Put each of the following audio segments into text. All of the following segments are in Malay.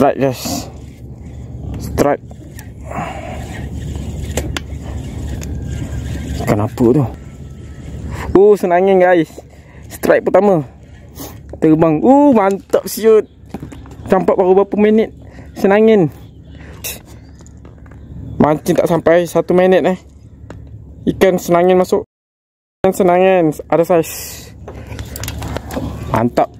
Strike guys. Strike. Ikan apa tu? Senangin guys. Strike pertama. Terbang. Mantap siut. Campak baru berapa minit. Senangin. Mancing tak sampai 1 minit ikan senangin masuk. Senangin ada saiz. Mantap.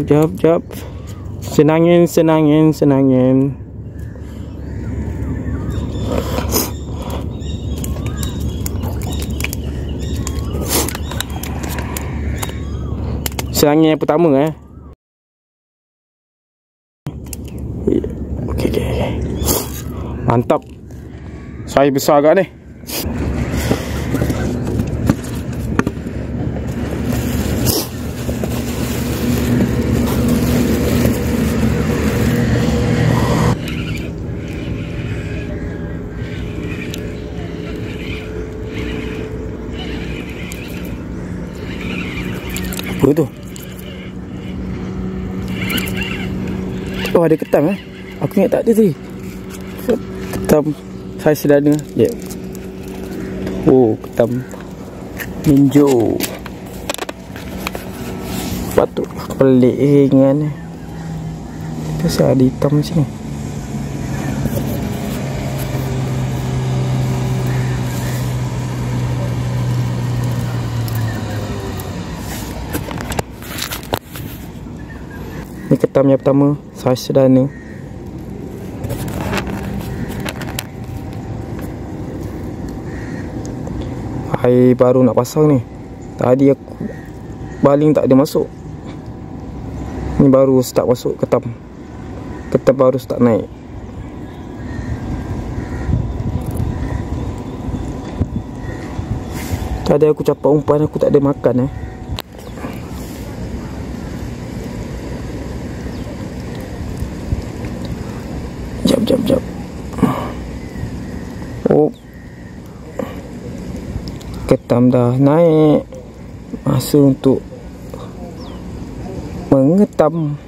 Jap. Jap. Senangin. Senangin yang pertama Okay. Mantap. Saiz besar agak ni. Apa tu? Ada ketam Aku ingat tak ada tadi. Ketam saiz sedana. Ketam minjo. Patut pelik ringan. Biasa ada hitam sini. Ni ketam yang pertama, saiz sedana. Air baru nak pasang ni. Tadi aku baling tak ada masuk. Ni baru start masuk ketam. Ketam baru start naik. Tadi aku capak umpan, aku tak ada makan Jap. Ketam dah naik. Masa untuk mengetam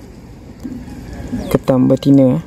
ketam betina.